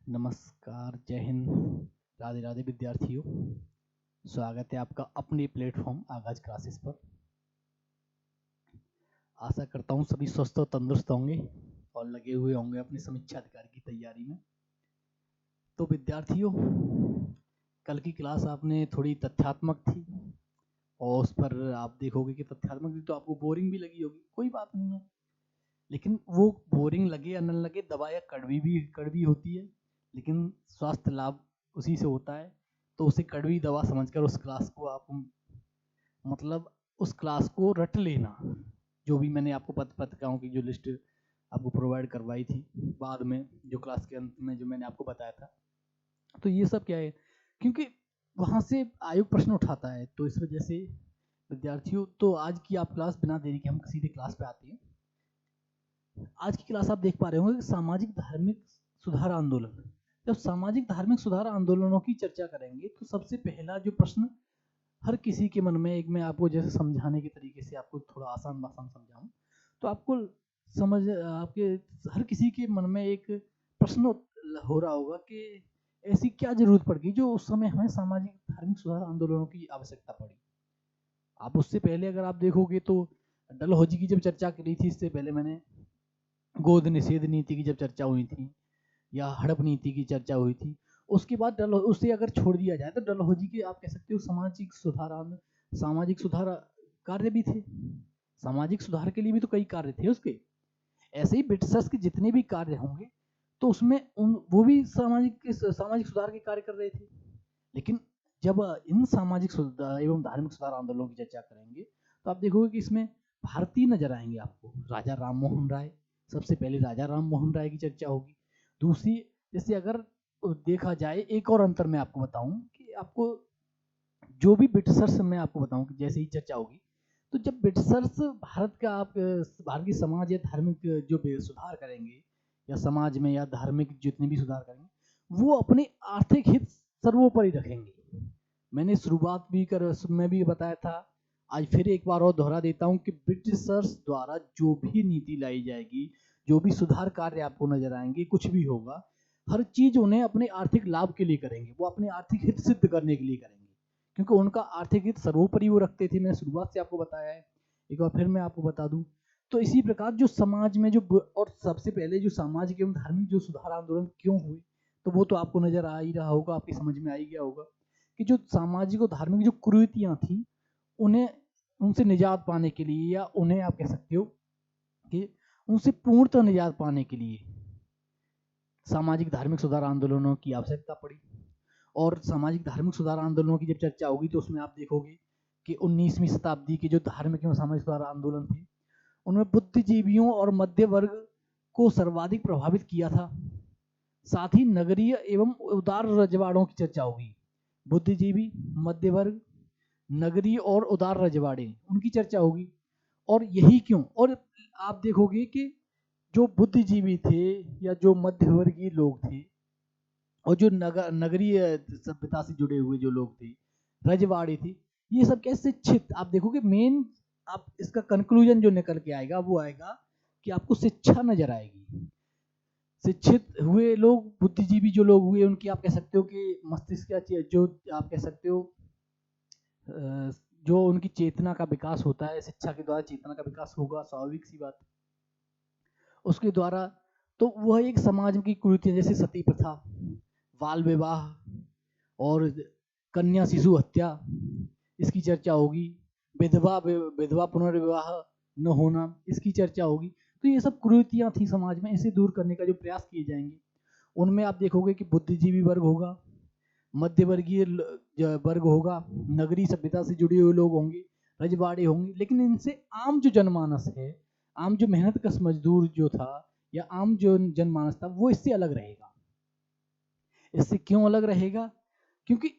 नमस्कार, जय हिंद, राधे राधे विद्यार्थियों। स्वागत है आपका अपने प्लेटफॉर्म आगाज क्लासेस पर। आशा करता हूँ सभी स्वस्थ और तंदुरुस्त होंगे और लगे हुए होंगे अपनी समीक्षा अधिकारी की तैयारी में। तो विद्यार्थियों, कल की क्लास आपने थोड़ी तथ्यात्मक थी और उस पर आप देखोगे कि तथ्यात्मक थी तो आपको बोरिंग भी लगी होगी, कोई बात नहीं है। लेकिन वो बोरिंग लगे या न लगे, दवा या कड़वी होती है, लेकिन स्वास्थ्य लाभ उसी से होता है। तो उसे कड़वी दवा समझकर उस क्लास को आप मतलब उस क्लास को रट लेना। जो भी मैंने आपको पत्रिकाओं की जो लिस्ट आपको प्रोवाइड करवाई थी बाद में, जो क्लास के अंत में जो मैंने आपको बताया था, तो ये सब क्या है, क्योंकि वहाँ से आयोग प्रश्न उठाता है। तो इस वजह से विद्यार्थियों, तो आज की आप क्लास बिना देरी के हम सीधे क्लास पे आते हैं। आज की क्लास आप देख पा रहे होंगे कि सामाजिक धार्मिक सुधार आंदोलन। जब सामाजिक धार्मिक सुधार आंदोलनों की चर्चा करेंगे तो सबसे पहला जो प्रश्न हर किसी के मन में, एक मैं आपको जैसे समझाने के तरीके से आपको थोड़ा आसान भाषा में समझाऊं तो आपको समझ आपके हर किसी के मन में एक प्रश्न हो रहा होगा कि ऐसी क्या जरूरत पड़ गई जो उस समय हमें सामाजिक धार्मिक सुधार आंदोलनों की आवश्यकता पड़ी। आप उससे पहले अगर आप देखोगे तो डलहौजी की जब चर्चा करी थी, इससे पहले मैंने गोद निषेध नीति की जब चर्चा हुई थी या हड़प नीति की चर्चा हुई थी, उसके बाद उसे अगर छोड़ दिया जाए तो डलहौजी के आप कह सकते हो सामाजिक सुधार कार्य भी थे। सामाजिक सुधार के लिए भी तो कई कार्य थे उसके। ऐसे ही ब्रिटिशर्स के जितने भी कार्य होंगे तो उसमें वो भी सामाजिक सुधार के कार्य कर रहे थे। लेकिन जब इन सामाजिक सुधार एवं धार्मिक सुधार आंदोलनों की चर्चा करेंगे तो आप देखोगे कि इसमें भारतीय नजर आएंगे आपको। राजा राम मोहन राय, सबसे पहले राजा राम मोहन राय की चर्चा होगी। दूसरी, जैसे अगर देखा जाए, एक और अंतर मैं आपको बताऊं कि आपको जो भी ब्रिटिशर्स, मैं आपको बताऊं कि जैसे ही चर्चा होगी तो जब ब्रिटिशर्स भारत की समाज या धार्मिक जो सुधार करेंगे या समाज में या धार्मिक जितने भी सुधार करेंगे वो अपने आर्थिक हित सर्वोपरि रखेंगे। मैंने शुरुआत भी मैं भी बताया था, आज फिर एक बार और दोहरा देता हूं कि ब्रिटिशर्स द्वारा जो भी नीति लाई जाएगी, जो भी सुधार कार्य आपको नजर आएंगे, कुछ भी होगा, हर चीज उन्हें अपने आर्थिक लाभ के लिए करेंगे, वो अपने आर्थिक हित सिद्ध करने के लिए करेंगे, क्योंकि उनका आर्थिक हित सर्वोपरि वो रखते थे। मैंने शुरुआत से आपको बताया है, एक बार फिर मैं आपको बता दूं। तो इसी प्रकार जो समाज में जो और सबसे पहले जो सामाजिक एवं धार्मिक जो सुधार आंदोलन क्यों हुए, तो वो तो आपको नजर आ ही रहा होगा, आपकी समझ में आ ही गया होगा कि जो सामाजिक और धार्मिक जो कुरीतियां थी उन्हें, उनसे निजात पाने के लिए, या उन्हें आप कह सकते हो कि उनसे पूर्णतः निजात पाने के लिए सामाजिक धार्मिक सुधार आंदोलनों की आवश्यकता पड़ी। और सामाजिक धार्मिक सुधार आंदोलनों की जब चर्चा होगी तो उसमें आप देखोगे कि 19वीं शताब्दी के जो धार्मिक एवं सामाजिक सुधार आंदोलन थे उनमें बुद्धिजीवियों और मध्य वर्ग को सर्वाधिक प्रभावित किया था। साथ ही नगरीय एवं उदार रजवाड़ों की चर्चा होगी। बुद्धिजीवी, मध्य वर्ग, नगरीय और उदार रजवाड़े, उनकी चर्चा होगी। और यही क्यों, और आप देखोगे कि जो बुद्धिजीवी थे या जो मध्यवर्गीय लोग थे और जो नगरीय सभ्यता से जुड़े हुए जो लोग थे, रजवाड़ी थी, ये सब कैसे शिक्षित, आप देखोगे मेन आप इसका कंक्लूजन जो निकल के आएगा वो आएगा कि आपको शिक्षा नजर आएगी। शिक्षित हुए लोग, बुद्धिजीवी जो लोग हुए, उनकी आप कह सकते हो कि मस्तिष्क जो आप कह सकते हो जो उनकी चेतना का विकास होता है, शिक्षा के द्वारा चेतना का विकास होगा, स्वाभाविक सी बात उसके द्वारा। तो वह एक समाज की कुरीतियां जैसे सती प्रथा, बाल विवाह और कन्या शिशु हत्या, इसकी चर्चा होगी। विधवा पुनर्विवाह न होना, इसकी चर्चा होगी। तो ये सब कुरीतियां थी समाज में, इसे दूर करने का जो प्रयास किए जाएंगे उनमें आप देखोगे कि बुद्धिजीवी वर्ग होगा, मध्यवर्गीय वर्ग होगा, नगरीय सभ्यता से जुड़े हुए लोग होंगे, रजवाड़े होंगे। लेकिन इनसे आम जो जनमानस है, आम जो मेहनत कश मजदूर जो था या आम जो जनमानस था, वो इससे अलग रहेगा। इससे क्यों अलग रहेगा? क्योंकि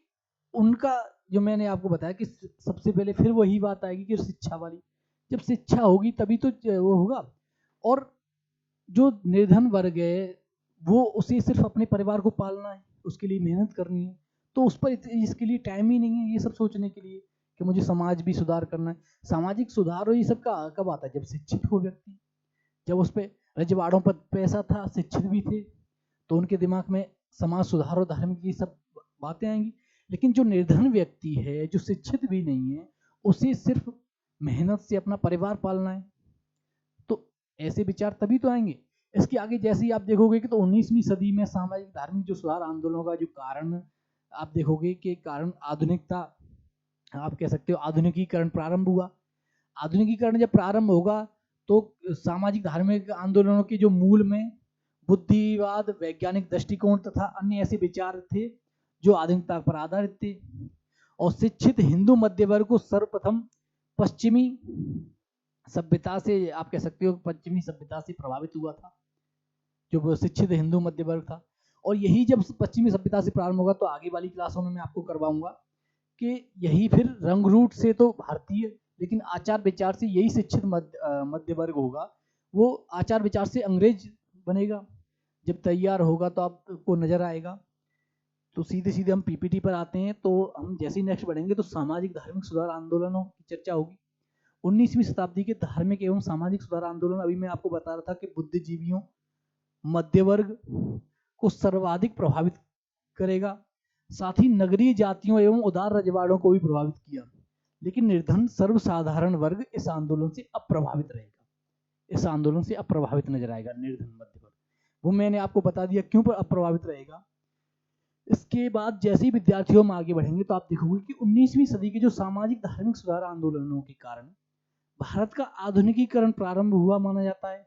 उनका, जो मैंने आपको बताया कि सबसे पहले फिर वही बात आएगी कि शिक्षा वाली, जब शिक्षा होगी तभी तो वो होगा। और जो निर्धन वर्ग है वो उसे सिर्फ अपने परिवार को पालना है, उसके लिए मेहनत करनी है, तो उस पर इसके लिए टाइम ही नहीं है ये सब सोचने के लिए कि मुझे समाज भी सुधार करना है। सामाजिक सुधार और ये सब का कब आता है? जब शिक्षित हो व्यक्ति, जब उस पर रजवाड़ों पर पैसा था, शिक्षित भी थे, तो उनके दिमाग में समाज सुधार और धार्मिक, ये सब बातें आएंगी। लेकिन जो निर्धन व्यक्ति है, जो शिक्षित भी नहीं है, उसे सिर्फ मेहनत से अपना परिवार पालना है, तो ऐसे विचार तभी तो आएंगे। इसके आगे जैसे ही आप देखोगे कि तो 19वीं सदी में सामाजिक धार्मिक जो सुधार आंदोलनों का जो कारण आप देखोगे कि कारण आधुनिकता, आप कह सकते हो आधुनिकीकरण प्रारंभ हुआ। आधुनिकीकरण जब प्रारंभ होगा तो सामाजिक धार्मिक आंदोलनों के जो मूल में बुद्धिवाद, वैज्ञानिक दृष्टिकोण तथा अन्य ऐसे विचार थे जो आधुनिकता पर आधारित थे, और शिक्षित हिंदू मध्य वर्ग को सर्वप्रथम पश्चिमी सभ्यता से, आप कह सकते हो पश्चिमी सभ्यता से प्रभावित हुआ था, जो शिक्षित हिंदू मध्य वर्ग था। और यही जब पश्चिमी सभ्यता से प्रारंभ होगा, तो आगे वाली क्लासों में मैं आपको करवाऊंगा कि यही फिर रंग रूट से तो भारतीय, लेकिन आचार विचार से यही शिक्षित मध्य वर्ग होगा, वो आचार विचार से अंग्रेज बनेगा। जब तैयार होगा तो आपको नजर आएगा। तो सीधे सीधे हम पीपीटी पर आते हैं। तो हम जैसे ही नेक्स्ट बढ़ेंगे तो सामाजिक धार्मिक सुधार आंदोलनों की चर्चा होगी। 19वीं शताब्दी के धार्मिक एवं सामाजिक सुधार आंदोलन, अभी मैं आपको बता रहा था कि बुद्धिजीवियों, मध्य वर्ग को सर्वाधिक प्रभावित करेगा, साथ ही नगरीय जातियों एवं उदार रजवाड़ों को भी प्रभावित किया। लेकिन निर्धन सर्वसाधारण वर्ग इस आंदोलन से अप्रभावित रहेगा, इस आंदोलन से अप्रभावित नजर आएगा निर्धन मध्य वर्ग। वो मैंने आपको बता दिया क्यों पर अप्रभावित रहेगा। इसके बाद जैसे ही विद्यार्थियों में आगे बढ़ेंगे तो आप देखोगे कि 19वीं सदी के जो सामाजिक धार्मिक सुधार आंदोलनों के कारण भारत का आधुनिकीकरण प्रारंभ हुआ माना जाता है।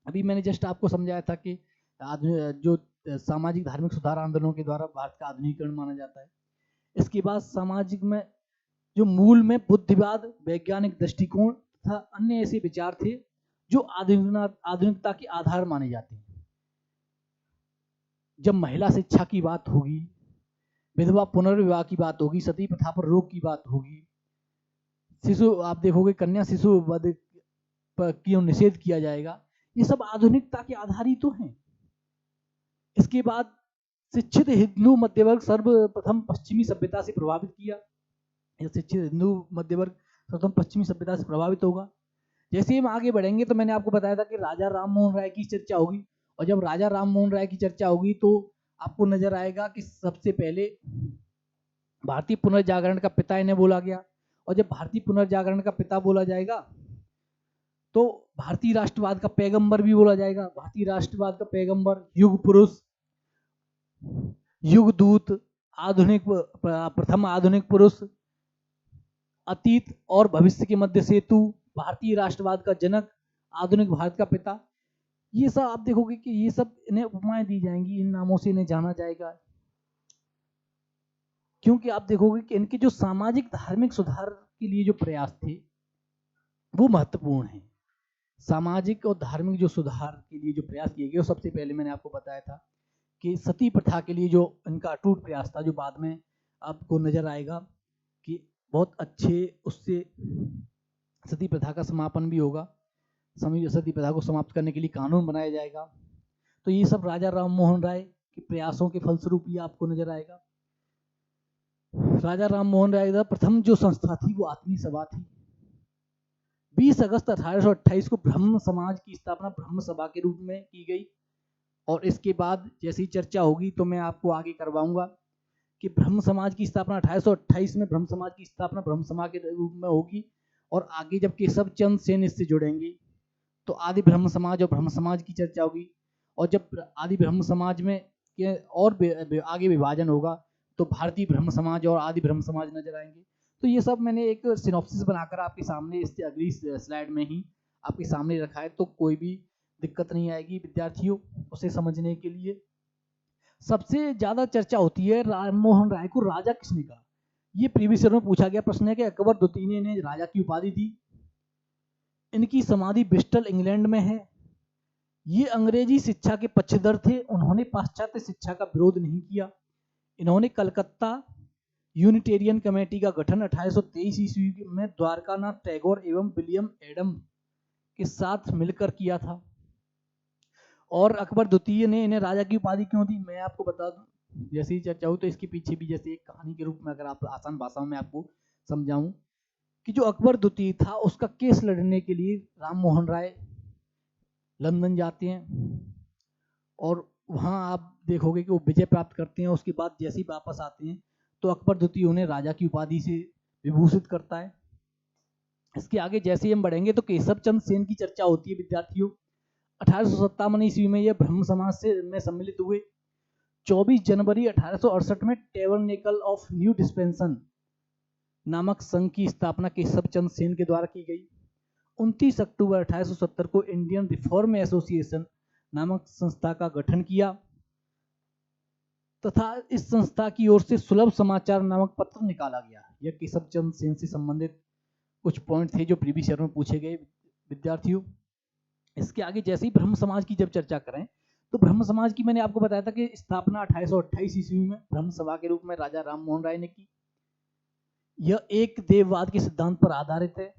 अभी मैंने जस्ट आपको समझाया था कि जो सामाजिक धार्मिक सुधार आंदोलनों के द्वारा भारत का आधुनिकीकरण माना जाता है। इसके बाद सामाजिक में जो मूल में बुद्धिवाद, वैज्ञानिक दृष्टिकोण तथा अन्य ऐसे विचार थे जो आधुनिकता के आधार माने जाते हैं। जब महिला शिक्षा की बात होगी, विधवा पुनर्विवाह की बात होगी, सती प्रथा पर रोक की बात होगी, शिशु, आप देखोगे कन्या शिशु वध की निषेध किया जाएगा, ये सब आधुनिकता के आधार ही तो हैं। इसके बाद शिक्षित हिंदू मध्य वर्ग सर्वप्रथम पश्चिमी सभ्यता से प्रभावित किया। शिक्षित हिंदू मध्य वर्ग सर्वप्रथम पश्चिमी सभ्यता से प्रभावित होगा। जैसे हम आगे बढ़ेंगे तो मैंने आपको बताया था कि राजा राम मोहन राय की चर्चा होगी, और जब राजा राम मोहन राय की चर्चा होगी तो आपको नजर आएगा कि सबसे पहले भारतीय पुनर्जागरण का पिता इन्हें बोला गया। और जब भारतीय पुनर्जागरण का पिता बोला जाएगा तो भारतीय राष्ट्रवाद का पैगंबर भी बोला जाएगा। भारतीय राष्ट्रवाद का पैगंबर, युग पुरुष, युग दूत, आधुनिक प्रथम आधुनिक पुरुष, अतीत और भविष्य के मध्य सेतु, भारतीय राष्ट्रवाद का जनक, आधुनिक भारत का पिता, ये सब आप देखोगे कि ये सब इन्हें उपमाएं दी जाएंगी, इन नामों से इन्हें जाना जाएगा। क्योंकि आप देखोगे कि इनके जो सामाजिक धार्मिक सुधार के लिए जो प्रयास थे वो महत्वपूर्ण है। सामाजिक और धार्मिक जो सुधार के लिए जो प्रयास किए गए, सबसे पहले मैंने आपको बताया था कि सती प्रथा के लिए जो इनका अटूट प्रयास था, जो बाद में आपको नजर आएगा कि बहुत अच्छे उससे सती प्रथा का समापन भी होगा, सती प्रथा को समाप्त करने के लिए कानून बनाया जाएगा। तो ये सब राजा राम मोहन राय के प्रयासों के फलस्वरूप ही आपको नजर आएगा। राजा राम मोहन राय का प्रथम जो संस्था थी वो आत्मीय सभा थी। 20 अगस्त 1828 को ब्रह्म समाज की स्थापना ब्रह्म सभा के रूप में की गई। और इसके बाद जैसी चर्चा होगी तो मैं आपको आगे करवाऊंगा कि ब्रह्म समाज की स्थापना 1828 में ब्रह्म समाज की स्थापना ब्रह्म समाज के रूप में होगी। और आगे जब केशव चंद्र सेन इससे जुड़ेंगे तो आदि ब्रह्म समाज और ब्रह्म समाज की चर्चा होगी। और जब आदि ब्रह्म समाज में के और आगे विभाजन होगा तो भारतीय ब्रह्म समाज और आदि ब्रह्म समाज नजर आएंगे। तो ये सब मैंने एक सिनॉप्सिस बनाकर आपके सामने इससे अगली स्लाइड में ही आपके सामने रखा है, तो कोई भी दिक्कत नहीं आएगी विद्यार्थियों उसे समझने के लिए। सबसे ज्यादा चर्चा होती है राम मोहन राय को राजा किसने कहा। ये प्रीवियस ईयर में पूछा गया प्रश्न है कि अकबर द्वितीय ने इन्हें राजा की उपाधि दी। इनकी समाधि ब्रिस्टल इंग्लैंड में है। ये अंग्रेजी शिक्षा के पक्षधर थे, उन्होंने पाश्चात्य शिक्षा का विरोध नहीं किया। इन्होंने कलकत्ता यूनिटेरियन कमेटी का गठन 1823 ईस्वी में द्वारकानाथ टैगोर एवं विलियम एडम के साथ मिलकर किया था। और अकबर द्वितीय ने इन्हें राजा की उपाधि क्यों दी, मैं आपको बता दूं, जैसे ही चर्चा हो तो इसके पीछे भी जैसे एक कहानी के रूप में अगर आप आसान भाषा में आपको समझाऊं कि जो अकबर द्वितीय था उसका केस लड़ने के लिए राम मोहन राय लंदन जाते हैं और वहाँ आप देखोगे कि वो विजय प्राप्त करते हैं। उसके बाद जैसे ही वापस आते हैं तो अकबर द्वितीय उन्हें राजा की उपाधि से विभूषित करता है। इसके आगे जैसे ही हम बढ़ेंगे तो केशव चंद्र सेन की चर्चा होती है विद्यार्थियों। 1857 ईस्वी में यह ब्रह्म समाज से में सम्मिलित हुए। 24 जनवरी 1868 में टेबरनेकल ऑफ न्यू डिस्पेंसन नामक संघ की स्थापना केशव चंद्र सेन के द्वारा की गई। 29 अक्टूबर 1870 को इंडियन रिफॉर्म एसोसिएशन नामक संस्था का गठन किया तथा इस संस्था की ओर से सुलभ समाचार नामक पत्र निकाला गया। यह केशव चंद्र सेन से संबंधित कुछ पॉइंट थे जो प्रीवियस ईयर में पूछे गए विद्यार्थियों। इसके आगे जैसे ही ब्रह्म समाज की जब चर्चा करें तो ब्रह्म समाज की मैंने आपको बताया था कि स्थापना 1828 ईस्वी में ब्रह्म सभा के रूप में राजा राम मोहन राय ने की। यह एक देववाद के सिद्धांत पर आधारित है।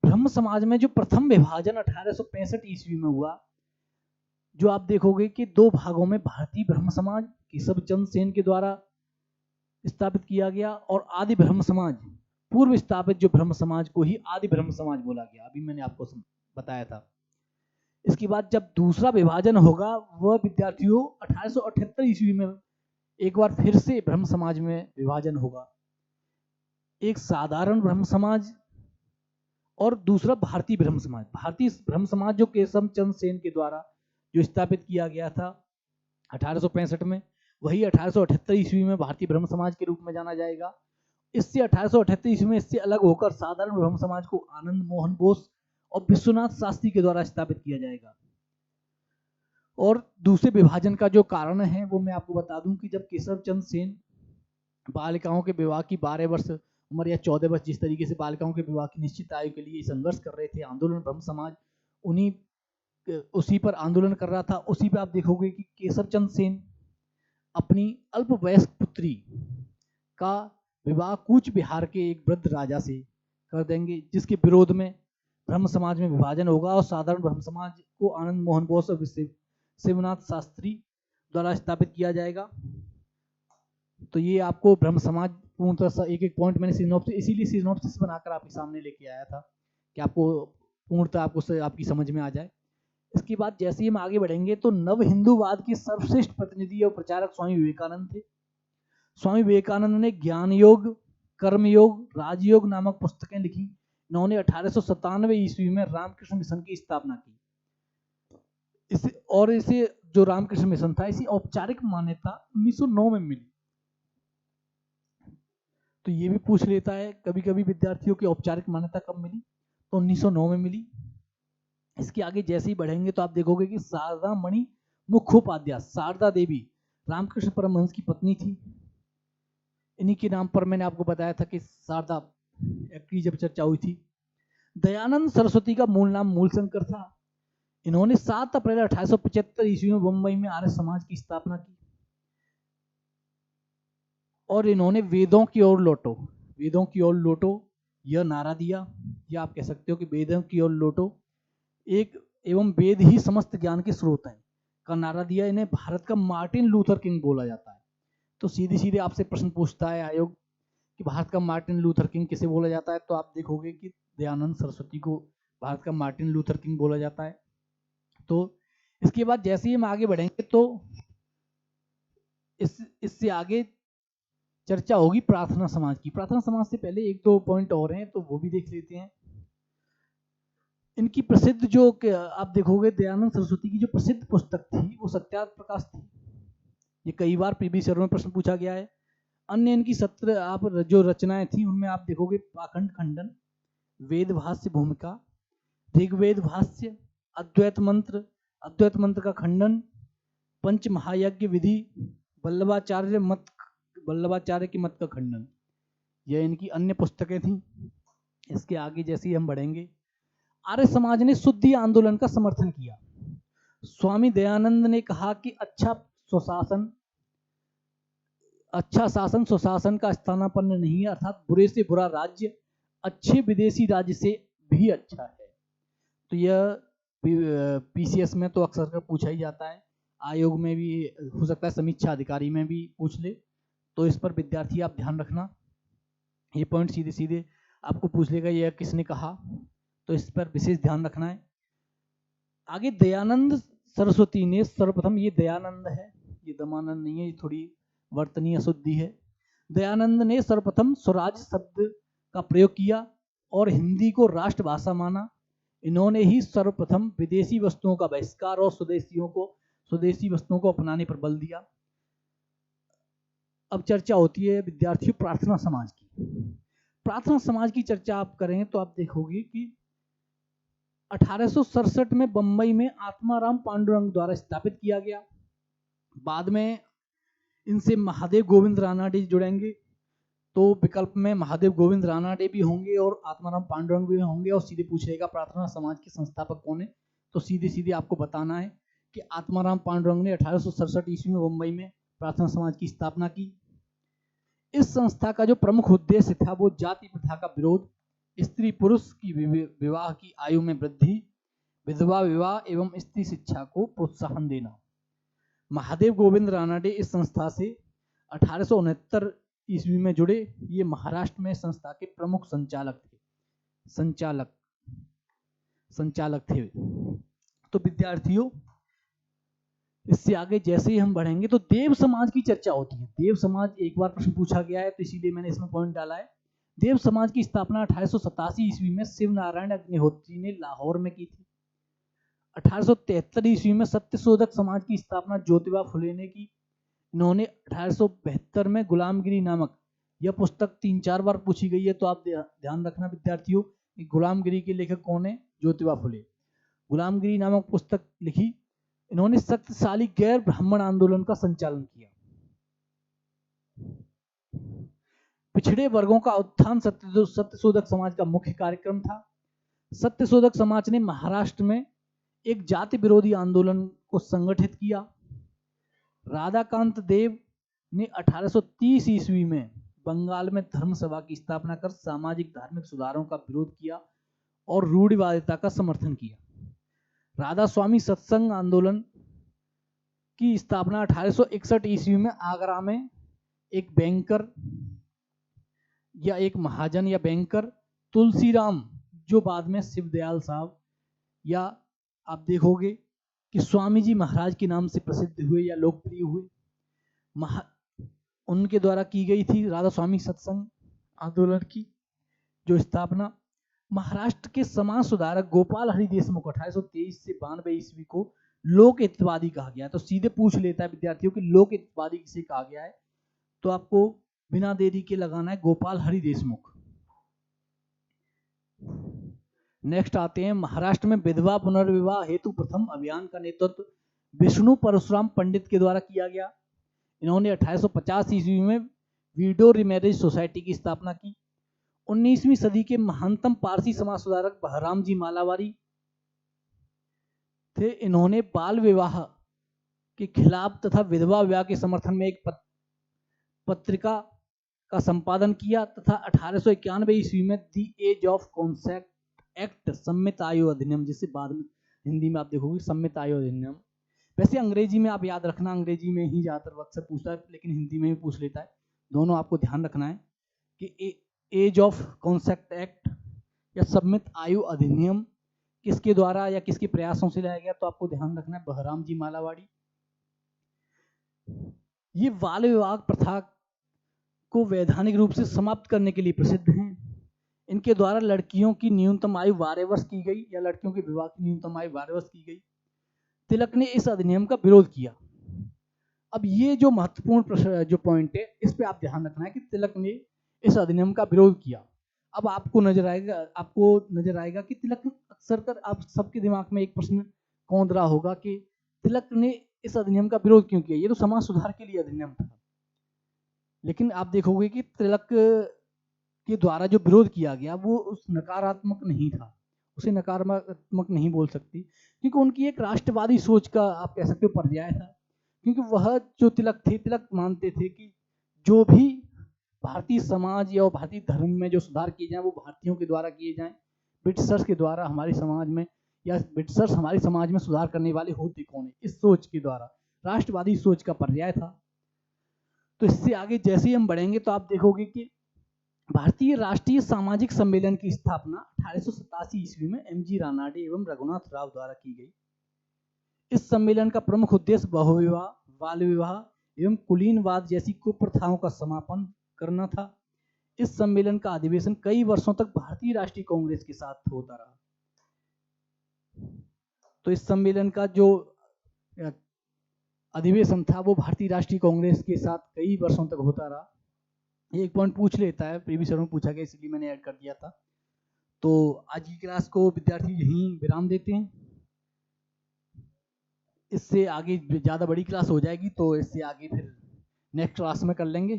ब्रह्म समाज में जो प्रथम विभाजन 1865 ईस्वी में हुआ, जो आप देखोगे कि दो भागों में भारतीय ब्रह्म समाज केशव चंद्र सेन के द्वारा स्थापित किया गया और आदि ब्रह्म समाज पूर्व स्थापित जो ब्रह्म समाज को ही आदि ब्रह्म समाज बोला गया। अभी मैंने आपको बताया था। इसके बाद जब दूसरा विभाजन होगा वह विद्यार्थियों 1878 ईस्वी में एक बार फिर से ब्रह्म समाज में विभाजन होगा। एक साधारण ब्रह्म समाज और दूसरा भारतीय ब्रह्म समाज। भारतीय ब्रह्म समाज जो केशव चंद्र सेन के द्वारा जो स्थापित किया गया था 1865 में, वही 1878 ईस्वी में भारतीय ब्रह्म समाज के रूप में जाना जाएगा। इससे 1878 ईस्वी में इससे अलग होकर साधारण ब्रह्म समाज को आनंद मोहन बोस और विश्वनाथ शास्त्री के द्वारा स्थापित किया जाएगा। और दूसरे विभाजन का जो कारण है वो मैं आपको बता दूं कि जब केशव चंद्र सेन बालिकाओं के विवाह की 12 वर्ष उम्र या 14 वर्ष जिस तरीके से बालिकाओं के विवाह की निश्चित आयु के लिए संघर्ष कर रहे थे आंदोलन, ब्रह्म समाज उसी पर आंदोलन कर रहा था। उसी पे आप देखोगे कि केशव चंद्र सेन अपनी अल्पवयस्क पुत्री का विवाह कूच बिहार के एक वृद्ध राजा से कर देंगे, जिसके विरोध में ब्रह्म समाज में विभाजन होगा और साधारण ब्रह्म समाज को आनंद मोहन बोस और शिवनाथ शास्त्री द्वारा स्थापित किया जाएगा। तो ये आपको ब्रह्म समाज पूर्णतः एक एक पॉइंट मैंने सिनॉप्सिस, इसीलिए सिनॉप्सिस बनाकर आपके सामने लेके आया था कि आपको पूर्णतः आपकी समझ में आ जाए। इसके बाद जैसे ही हम आगे बढ़ेंगे तो नव हिंदूवाद के सर्वश्रेष्ठ प्रतिनिधि और प्रचारक स्वामी विवेकानंद थे। स्वामी विवेकानंद ने ज्ञान योग, कर्म योग, राजयोग नामक पुस्तकें लिखी। इन्होंने 1897 ईस्वी में रामकृष्ण मिशन की स्थापना की। इसे जो रामकृष्ण मिशन था इसी औपचारिक मान्यता 1909 में मिली। तो ये भी पूछ लेता है कभी कभी विद्यार्थियों की औपचारिक मान्यता कब मिली, तो 1909 में मिली। इसके आगे जैसे ही बढ़ेंगे तो आप देखोगे कि शारदा मणि मुखोपाध्याय, शारदा देवी रामकृष्ण परमहंस की पत्नी थी। इन्हीं के नाम पर मैंने आपको बताया था कि शारदा एक्ट की जब चर्चा हुई थी। दयानंद सरस्वती का मूल नाम मूलशंकर था। इन्होंने 7 अप्रैल 1875 ईस्वी में मुंबई में आर्य समाज की स्थापना की और इन्होंने वेदों की ओर लौटो यह नारा दिया। या आप कह सकते हो कि वेदों की ओर लौटो एक एवं वेद ही समस्त ज्ञान के स्रोत हैं का नारा दिया। इन्हें भारत का मार्टिन लूथर किंग बोला जाता है। तो सीधे सीधे आपसे प्रश्न पूछता है आयोग कि भारत का मार्टिन लूथर किंग किसे बोला जाता है, तो आप देखोगे कि दयानंद सरस्वती को भारत का मार्टिन लूथर किंग बोला जाता है। तो इसके बाद जैसे ही हम आगे बढ़ेंगे तो इससे आगे चर्चा होगी प्रार्थना समाज की। प्रार्थना समाज से पहले एक दो पॉइंट और हैं तो वो भी देख लेते हैं। इनकी प्रसिद्ध जो आप देखोगे दयानंद सरस्वती की जो प्रसिद्ध पुस्तक थी वो सत्यार्थ प्रकाश थी। ये कई बार प्रीवियस ईयर में प्रश्न पूछा गया है। अन्य इनकी सत्र आप जो रचनाएं थी उनमें आप देखोगे पाखंड खंडन, वेद भाष्य भूमिका, ऋग्वेद भाष्य, अद्वैत मंत्र का खंडन, पंच महायज्ञ विधि, वल्लभाचार्य की मत का खंडन, यह इनकी अन्य पुस्तकें थी। इसके आगे जैसे ही हम बढ़ेंगे, आर्य समाज ने शुद्धि आंदोलन का समर्थन किया। स्वामी दयानंद ने कहा कि अच्छा शासन स्वशासन का स्थानापन्न नहीं है, अर्थात बुरे से बुरा राज्य अच्छे विदेशी राज्य से भी अच्छा है। तो यह पीसीएस में तो अक्सर पूछा ही जाता है, आयोग में भी हो सकता है, समीक्षा अधिकारी में भी पूछ ले। तो इस पर विद्यार्थी आप ध्यान रखना, ये पॉइंट सीधे सीधे आपको पूछ लेगा यह किसने कहा, तो इस पर विशेष ध्यान रखना है। आगे दयानंद सरस्वती ने सर्वप्रथम, ये दयानंद है, ये दमानंद नहीं है, ये थोड़ी वर्तनीय अशुद्धि है। दयानंद ने सर्वप्रथम स्वराज शब्द का प्रयोग किया और हिंदी को राष्ट्रभाषा माना। इन्होंने ही सर्वप्रथम विदेशी वस्तुओं का बहिष्कार और स्वदेशी वस्तुओं को अपनाने पर बल दिया। अब चर्चा होती है विद्यार्थियों प्रार्थना समाज की। प्रार्थना समाज की चर्चा आप करें तो आप देखोगे कि 1867 में बंबई में आत्माराम पांडुरंग द्वारा स्थापित किया गया। बाद में इनसे महादेव गोविंद रानाडे जुड़ेंगे, तो विकल्प में महादेव गोविंद रानाडे भी होंगे और आत्माराम पांडुरंग भी होंगे। और सीधे पूछेगा प्रार्थना समाज के संस्थापक कौन है, तो सीधे सीधे आपको बताना है कि आत्माराम पांडुरंग ने 1867 ईस्वी में मुंबई में प्रार्थना समाज की स्थापना की। इस संस्था का जो प्रमुख उद्देश्य था वो जाति प्रथा का विरोध, स्त्री पुरुष की विवाह की आयु में वृद्धि, विधवा विवाह एवं स्त्री शिक्षा को प्रोत्साहन देना। महादेव गोविंद रानाडे इस संस्था से 1869 ईस्वी में जुड़े। ये महाराष्ट्र में संस्था के प्रमुख संचालक थे। तो विद्यार्थियों, इससे आगे जैसे ही हम बढ़ेंगे तो देव समाज की चर्चा होती है। देव समाज एक बार प्रश्न पूछा गया है, तो इसीलिए मैंने इसमें पॉइंट डाला है। देव समाज की स्थापना 1887 ईस्वी में शिव नारायण अग्निहोत्री ने लाहौर में की थी। 1873 ईस्वी में सत्यशोधक समाज की स्थापना ज्योतिबा फुले ने की। इन्होंने 1872 में गुलामगिरी नामक, यह पुस्तक 3-4 बार पूछी गई है, तो आप ध्यान रखना विद्यार्थियों कि गुलामगिरी के लेखक कौन है, ज्योतिबा फुले। गुलामगिरी नामक पुस्तक लिखी। इन्होंने शक्तिशाली गैर ब्राह्मण आंदोलन का संचालन किया। पिछड़े वर्गों का उत्थान सत्यशोधक समाज का मुख्य कार्यक्रम था। सत्यशोधक समाज ने महाराष्ट्र में एक जाति विरोधी आंदोलन को संगठित किया। राधाकांत देव ने 1830 ईस्वी में बंगाल में धर्म सभा की स्थापना कर सामाजिक धार्मिक सुधारों का विरोध किया और रूढ़िवादिता का समर्थन किया। राधा स्वामी सत्संग आंदोलन की स्थापना 1861 ईस्वी में आगरा में एक बैंकर या एक महाजन या बैंकर तुलसीराम, जो बाद में शिवदयाल साहब या आप देखोगे कि स्वामी जी महाराज के नाम से प्रसिद्ध हुए या लोकप्रिय हुए, उनके द्वारा की गई थी राधा स्वामी सत्संग आंदोलन की जो स्थापना। महाराष्ट्र के समाज सुधारक गोपाल हरि देशमुख 1823 से 92 ईस्वी को लोक हितवादी कहा गया है। तो सीधे पूछ लेता है विद्यार्थियों कि लोक हितवादी किसे कहा गया है, तो आपको बिना देरी के लगाना है गोपाल हरि देशमुख। नेक्स्ट आते हैं, महाराष्ट्र में विधवा पुनर्विवाह हेतु प्रथम अभियान का नेतृत्व विष्णु परशुराम पंडित के द्वारा किया गया। इन्होंने 1850 ईस्वी में वीडो रिमैरेज सोसाइटी की स्थापना की। 19वीं सदी के महानतम पारसी समाज सुधारक बहराम जी मालावारी थे। इन्होंने बाल विवाह के खिलाफ तथा विधवा विवाह के समर्थन में एक पत्रिका का संपादन किया तथा 1891 ईस्वी में दी एज ऑफ कॉन्सेप्ट एक्ट, सम्मित आयु अधिनियम, जिसे बाद में हिंदी में आप देखोगे सम्मित आयु अधिनियम। वैसे अंग्रेजी में आप याद रखना, अंग्रेजी में ही ज्यादातर अक्सर पूछता है, लेकिन हिंदी में भी पूछ लेता है। दोनों आपको ध्यान रखना है कि एज ऑफ कॉन्सेप्ट एक्ट या सम्मित आयु अधिनियम किसके द्वारा या किसके प्रयासों से लाया गया, तो आपको ध्यान रखना है बहराम जी मालावाड़ी। ये बाल विवाह प्रथा को वैधानिक रूप से समाप्त करने के लिए प्रसिद्ध हैं। इनके द्वारा लड़कियों की न्यूनतम आयु 12 वर्ष की गई या लड़कियों के विवाह की न्यूनतम आयु 12 वर्ष की गई। तिलक ने इस अधिनियम का विरोध किया। अब ये जो महत्वपूर्ण जो पॉइंट है, इस पे आप ध्यान रखना है कि तिलक ने इस अधिनियम का विरोध किया। अब आपको नजर आएगा कि तिलक, अक्सर कर आप सबके दिमाग में एक प्रश्न कौंध रहा होगा कि तिलक ने इस अधिनियम का विरोध क्यों किया, ये तो समाज सुधार के लिए अधिनियम था। लेकिन आप देखोगे कि तिलक के द्वारा जो विरोध किया गया वो उस नकारात्मक नहीं था, उसे नकारात्मक नहीं बोल सकती, क्योंकि उनकी एक राष्ट्रवादी सोच का आप कह सकते हो पर्याय था। क्योंकि वह जो तिलक थे, तिलक मानते थे कि जो भी भारतीय समाज या भारतीय धर्म में जो सुधार किए जाएं वो भारतीयों के द्वारा किए जाएं। ब्रिटिशर्स के द्वारा हमारे समाज में, या ब्रिटिशर्स हमारे समाज में सुधार करने वाले होते कौन है, इस सोच के द्वारा राष्ट्रवादी सोच का पर्याय था। तो इससे आगे जैसे ही हम बढ़ेंगे तो आप देखोगे कि भारतीय राष्ट्रीय सामाजिक सम्मेलन की स्थापना 1887 ईस्वी में एमजी रानाडे एवं रघुनाथ राव द्वारा की गई। इस सम्मेलन का प्रमुख उद्देश्य बहुविवाह, बाल विवाह एवं कुलीनवाद जैसी कुप्रथाओं का समापन करना था। इस सम्मेलन का अधिवेशन कई वर्षों तक भारतीय राष्ट्रीय कांग्रेस के साथ होता रहा। तो इस सम्मेलन का जो अधिवेशन था वो भारतीय राष्ट्रीय कांग्रेस के साथ कई वर्षों तक होता रहा। एक पॉइंट पूछ लेता है, प्रीवियस में पूछा गया इसलिए मैंने ऐड कर दिया था। तो आज की क्लास को विद्यार्थी यहीं विराम देते हैं। इससे आगे ज़्यादा बड़ी क्लास हो जाएगी तो इससे आगे फिर नेक्स्ट क्लास में कर लेंगे।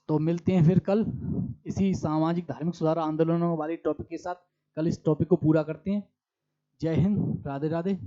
तो मिलते हैं फिर कल इसी सामाजिक धार्मिक सुधार आंदोलनों वाले टॉपिक के साथ। कल इस टॉपिक को पूरा करते हैं। जय हिंद, राधे राधे।